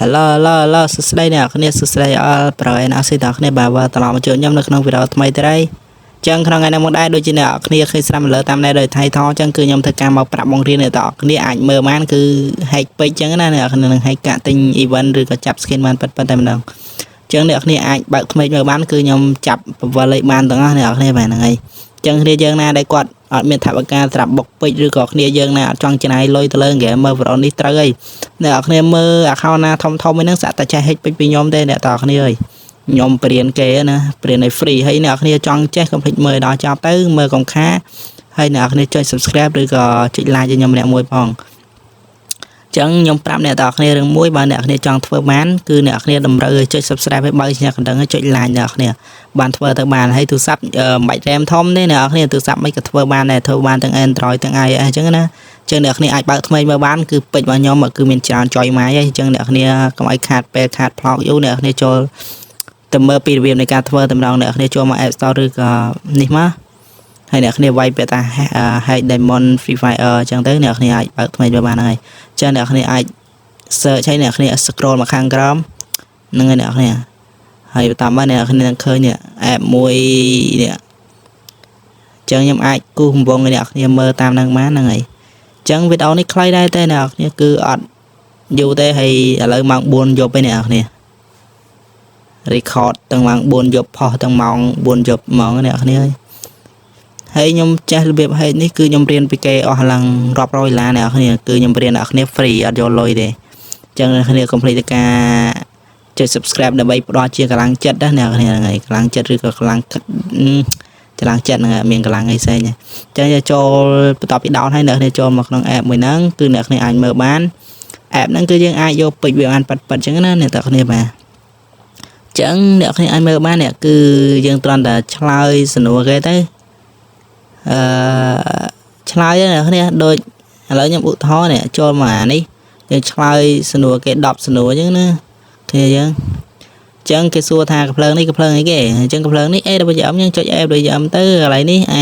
Hello សួស្តីអ្នកគ្នាសួស្តីអល់ប្រហែលអ្នកសិតអ្នកគ្នាបាទត្រឡប់មកជួបខ្ញុំនៅក្នុងវីដេអូថ្មីទៀតហើយចឹងក្នុងថ្ងៃនេះមកដែរដូចជាអ្នកគ្នាឃើញស្រាប់លើតាមនេះដោយថៃថោចឹងគឺខ្ញុំធ្វើការមកប្រាប់បង្រៀនអ្នកទាំងអស់គ្នាអាចមើលបានគឺ hack ពេកចឹងណាអ្នកគ្នានឹង hack កាក់ទិញ event ឬក៏ចាប់ skin បានប៉ុន្តែម្ដងចឹងអ្នកគ្នាអាចបើកថ្មីមើលបានគឺខ្ញុំចាប់ពវល់លេខបានទាំងអស់អ្នកគ្នាបាទហ្នឹងហើយចឹងគ្នាយើងណាដែលគាត់អត់មានថវិកាសម្រាប់បុកពេជ្រឬក៏គ្នាយើងណាអត់ចង់ចំណាយលុយទៅលើ gamer pro នេះត្រូវហើយអ្នកគ្នាមើល account ណាធំហ្នឹងសាក់តែចេះ hack ពេជ្រពីខ្ញុំទេអ្នកទាំងគ្នាអើយខ្ញុំបរៀនគេណាបរៀនឲ្យ free ហើយអ្នកគ្នាចង់ចេះកុំភ្លេចមើលដល់ចប់ទៅមើលកុំខាហើយអ្នកគ្នាចុច subscribe ឬក៏ចុច like ឲ្យខ្ញុំម្នាក់មួយផងចឹងខ្ញុំប្រាប់អ្នកទាំងគ្នារឿងមួយបើអ្នកគ្នាចង់ធ្វើបានគឺអ្នកគ្នាតម្រូវឲ្យចុច subscribe ឲ្យបើកកណ្ដឹងឲ្យចុច like អ្នកគ្នាបានធ្វើទៅបានហើយទូរស័ព្ទមិនបាច់ RAM ធំទេអ្នកគ្នាទូរស័ព្ទមិនក៏ធ្វើបានដែរធ្វើបានទាំង Android ទាំង iOS អញ្ចឹងណាចឹងអ្នកគ្នាអាចបើកថ្មីមើលបានគឺពេជ្ររបស់ខ្ញុំគឺមានច្រើនចុយម៉ាយហើយអញ្ចឹងអ្នកគ្នាកុំឲ្យខាតពេលខាតផ្លោកយូរអ្នកគ្នាចូលទៅមើលពីរបៀបនៃការធ្វើតែម្ដងអ្នកគ្នាចូលមក App Store ឬក៏នេះមកហើយអ្នកគ្នាវាយពាក្យថា Hack Diamond Free Fire អញ្ចឹងទៅអ្នកគ្នាអាចបើកថ្មីមើលបានហើយចឹងអ្នកគ្នាអាច search ឲ្យអ្នកគ្នា scroll មកខាងក្រោមហ្នឹងហើយអ្នកគ្នាហើយតាមបានអ្នកគ្នានឹងឃើញនេះ app មួយនេះចឹងខ្ញុំអាចគូសកំពុងឲ្យអ្នកគ្នាមើលតាមនឹងបានហ្នឹងហើយចឹងវីដេអូនេះខ្លីដែរតែអ្នកគ្នាគឺអត់យូរទេហើយឥឡូវម៉ោង 4 យប់ឯអ្នកគ្នា record ទាំងម៉ោង 4 យប់ផុសទាំងម៉ោង 4 យប់ហ្មងអ្នកគ្នាហើយខ្ញុំចេះរបៀប hack នេះគឺខ្ញុំរៀនពីគេអស់ឡើងរាប់រយឡានអ្នកគ្នាគឺខ្ញុំរៀនអ្នកគ្នា free អត់យកលុយទេចឹងអ្នកគ្នាកុំភ្លេចការចុច subscribe ដើម្បីផ្ដល់ជាកម្លាំងចិត្តណាអ្នកគ្នាហ្នឹងហើយកម្លាំងចិត្តឬក៏កម្លាំងចិត្តហ្នឹងមានកម្លាំងអីផ្សេងអញ្ចឹងចូលបន្ទាប់ពីដោនហើយអ្នកគ្នាចូលមកក្នុង app មួយហ្នឹងគឺអ្នកគ្នាអាចមើលបាន app ហ្នឹងគឺយើងអាចយកពេជ្រវាបានប៉ិតអញ្ចឹងណាអ្នកគ្នាបាទចឹងអ្នកគ្នាអាចមើលបានអ្នកគឺយើងគ្រាន់តែឆ្លើយសំណួរគេទៅឆ្លើយអ្នកគ្នាដូចឥឡូវខ្ញុំឧទាហរណ៍នេះចូលមកអានេះយើងឆ្លើយសំណួរគេ10សំណួរអញ្ចឹងណាគ្នាយើងចឹងគេសួរថាកំភ្លើងនេះកំភ្លើងអីគេអញ្ចឹងកំភ្លើងនេះ AWM យើងចុច AWM ទៅកន្លែងនេះ0អ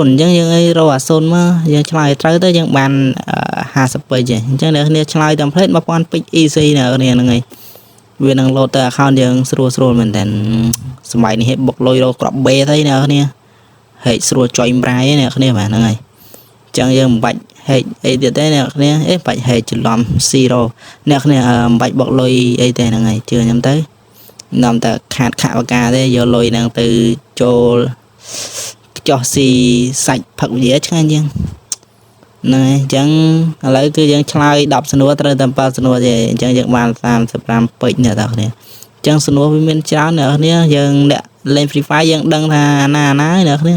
ញ្ចឹងយើងឲ្យរកអា0មកយើងឆ្លើយត្រូវទៅយើងបាន50ពេជ្រអញ្ចឹងអ្នកគ្នាឆ្លើយតាមផ្លេត 1000 ពេជ្រ easy ណាគ្នាហ្នឹងហើយវានឹង load ទៅ account យើងស្រួលមែនតើសម័យនេះបុកលុយរកក្របបេទៅអ្នកគ្នាហេតុស្រួលចុយម្រាយអ្នកគ្នាបាទហ្នឹងហើយអញ្ចឹងយើងមិនបាច់ហេតុអីទៀតទេអ្នកគ្នាបាច់ហេតុច្រឡំ0អ្នកគ្នាមិនបាច់បុកលុយអីទេហ្នឹងហើយជឿខ្ញុំទៅនាំតែខាតខាវកាទេយកលុយហ្នឹងទៅចូលចោះស៊ីសាច់ផឹកវាឆ្ងាញ់ជាងហ្នឹងហើយអញ្ចឹងឥឡូវគឺយើងឆ្លើយ10សំណួរត្រូវតែ7សំណួរទេអញ្ចឹងយើងបាន35ពេជ្រអ្នកទាំងគ្នាអញ្ចឹងសំណួរវាមានច្រើនអ្នកគ្នាយើងអ្នកលេង Free Fire យើងដឹងថាណាអ្នកគ្នា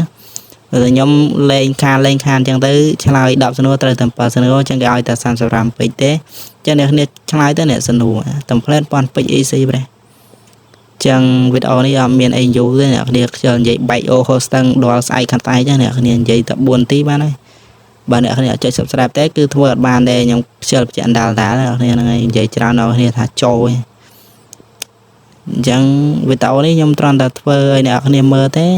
ខ្ញុំលេងខានអញ្ចឹងទៅឆ្លើយ10សំណួរត្រូវតែ7សំណួរអញ្ចឹងគេឲ្យតែ35ពេជ្រទេអញ្ចឹងអ្នកគ្នាឆ្លើយទៅអ្នកសំណួរតំផ្លែត1000ពេជ្រ easy ប្រេះអញ្ចឹងវីដេអូនេះអត់មានអីយូរទេអ្នកគ្នាខ្ញុំនិយាយបែកអូហូស្ទឹងដល់ស្អែកខាងតែអញ្ចឹងអ្នកគ្នានិយាយតែ4នាទីបានហើយបើអ្នកគ្នាចុច subscribe ទេគឺធ្វើអត់បានទេខ្ញុំខ្ជិលបញ្ជាក់ដាល់អ្នកគ្នាហ្នឹងហើយនិយាយច្រើនដល់គ្នាថាចូលអញ្ចឹងវីដេអូនេះខ្ញុំត្រង់តែធ្វើឲ្យអ្នកគ្នាមើលទេ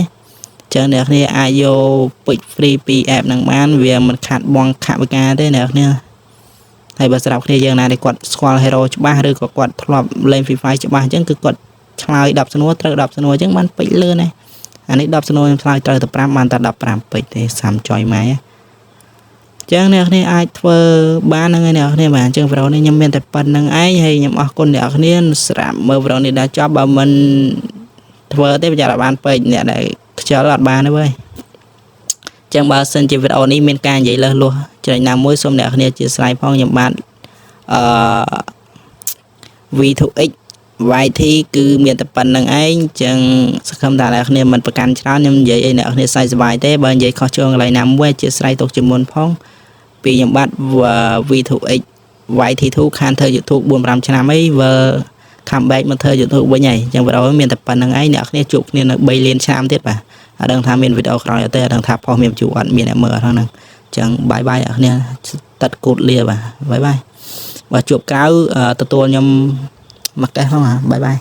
ចឹងអ្នកគ្នាអាចយកពេជ្រ free ពី app ហ្នឹងបានវាមិនខាត់បងខាវិការទេអ្នកគ្នាហើយបើសម្រាប់គ្នាយើងណាដែលគាត់ស្គាល់ hero ច្បាស់ឬក៏គាត់ធ្លាប់លេង Free Fire ច្បាស់អញ្ចឹងគឺគាត់ឆ្លើយ10សំណួរត្រូវ10សំណួរអញ្ចឹងបានពេជ្រលឿនណាអានេះ10សំណួរខ្ញុំឆ្លើយត្រូវតែ5បានតែ15ពេជ្រទេ30ចុយម៉ែចឹងអ្នកគ្នាអាចធ្វើបានហ្នឹងហើយអ្នកគ្នាបាទអញ្ចឹងវីដេអូនេះខ្ញុំមានតែប៉ុណ្្នឹងឯងហើយខ្ញុំអរគុណអ្នកគ្នាស្រាប់មើលវីដេអូនេះដល់ចប់បើមិនធ្វើទេប្រយ័ត្នអត់បានពេជ្រអ្នកដែលខ្ជិលអត់បានទេវើយចឹងបើសិនជាវីដេអូនេះមានការនិយាយលើសលួសចំណុចណាមួយសូមអ្នកគ្នាជាស្រ័យផងខ្ញុំបានV2X YT គឺមានតែប៉ុណ្្នឹងឯងចឹងសង្ឃឹមថាអ្នកគ្នាមិនប្រកាន់ច្រើនខ្ញុំនិយាយឲ្យអ្នកគ្នាសប្បាយទេបើនិយាយខុសឆ្គងកន្លែងណាមួយជាស្រ័យទុកជាមុនផងពីខ្ញុំបាទ V2X YT2 ខានធ្វើ YouTube 4-5 ឆ្នាំអីវើcomeback មកធ្វើ YouTube វិញហើយអញ្ចឹងវីដេអូមានតែប៉ុណ្្នឹងឯងអ្នកគ្នាជួបគ្នានៅ3លានឆ្នាំទៀតបាទអត់ដឹងថាមានវីដេអូក្រោយអត់ទេអត់ដឹងថាផុសមានជួបអត់មានអ្នកមើលអត់ហ្នឹងអញ្ចឹងបាយអ្នកគ្នាទឹកគូតលាបាទបាយបើជួបក្រៅទទួលខ្ញុំមកកេះផងបាយ